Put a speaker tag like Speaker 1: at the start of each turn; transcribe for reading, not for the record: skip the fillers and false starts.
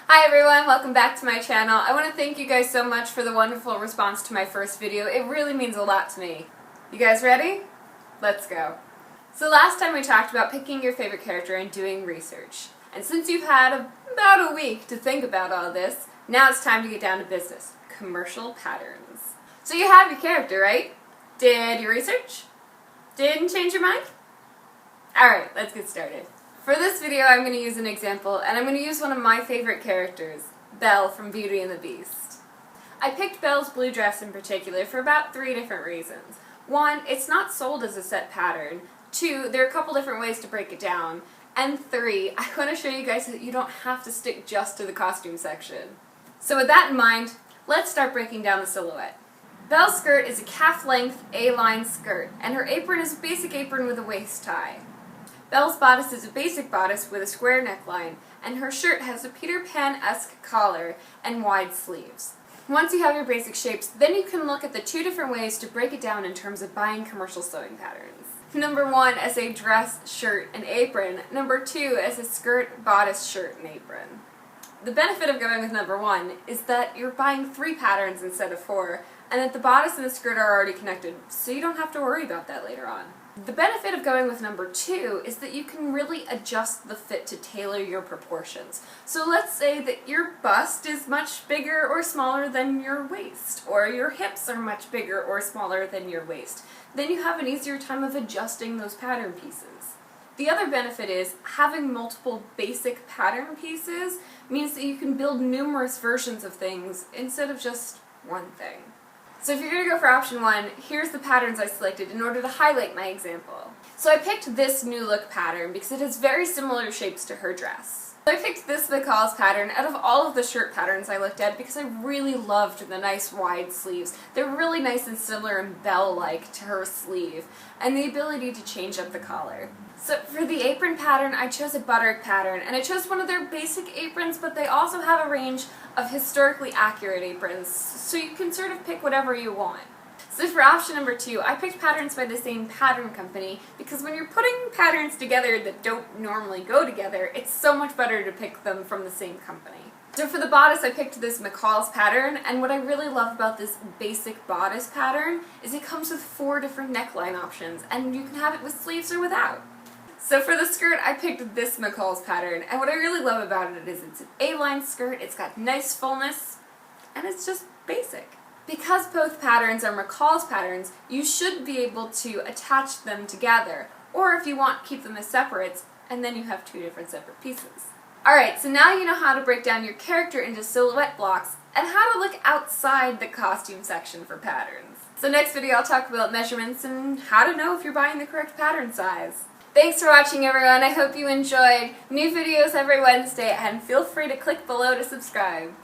Speaker 1: Hi everyone, welcome back to my channel. I want to thank you guys so much for the wonderful response to my first video. It really means a lot to me. You guys ready? Let's go. So last time we talked about picking your favorite character and doing research. And since you've had about a week to think about all this, now it's time to get down to business. Commercial patterns. So you have your character, right? Did you research? Didn't change your mind? Alright, let's get started. For this video I'm going to use an example, and I'm going to use one of my favorite characters, Belle from Beauty and the Beast. I picked Belle's blue dress in particular for about 3 different reasons. 1, it's not sold as a set pattern. 2, there are a couple different ways to break it down. And 3, I want to show you guys that you don't have to stick just to the costume section. So with that in mind, let's start breaking down the silhouette. Belle's skirt is a calf-length A-line skirt, and her apron is a basic apron with a waist tie. Belle's bodice is a basic bodice with a square neckline, and her shirt has a Peter Pan-esque collar and wide sleeves. Once you have your basic shapes, then you can look at the 2 different ways to break it down in terms of buying commercial sewing patterns. Number 1 as a dress, shirt, and apron. Number 2 as a skirt, bodice, shirt, and apron. The benefit of going with number 1 is that you're buying 3 patterns instead of 4, and that the bodice and the skirt are already connected, so you don't have to worry about that later on. The benefit of going with number 2 is that you can really adjust the fit to tailor your proportions. So let's say that your bust is much bigger or smaller than your waist, or your hips are much bigger or smaller than your waist. Then you have an easier time of adjusting those pattern pieces. The other benefit is having multiple basic pattern pieces means that you can build numerous versions of things instead of just one thing. So if you're going to go for option 1, here's the patterns I selected in order to highlight my example. So I picked this new look pattern because it has very similar shapes to her dress. So I picked this McCall's pattern out of all of the shirt patterns I looked at because I really loved the nice wide sleeves. They're really nice and similar and Belle-like to her sleeve, and the ability to change up the collar. So for the apron pattern, I chose a butterick pattern, and I chose one of their basic aprons, but they also have a range of historically accurate aprons, so you can sort of pick whatever you want. So for option number 2, I picked patterns by the same pattern company, because when you're putting patterns together that don't normally go together, it's so much better to pick them from the same company. So for the bodice, I picked this McCall's pattern, and what I really love about this basic bodice pattern is it comes with 4 different neckline options, and you can have it with sleeves or without. So for the skirt, I picked this McCall's pattern, and what I really love about it is it's an A-line skirt, it's got nice fullness, and it's just basic. Because both patterns are McCall's patterns, you should be able to attach them together, or if you want, keep them as separates, and then you have 2 different separate pieces. Alright, so now you know how to break down your character into silhouette blocks, and how to look outside the costume section for patterns. So next video I'll talk about measurements and how to know if you're buying the correct pattern size. Thanks for watching everyone, I hope you enjoyed. New videos every Wednesday, and feel free to click below to subscribe.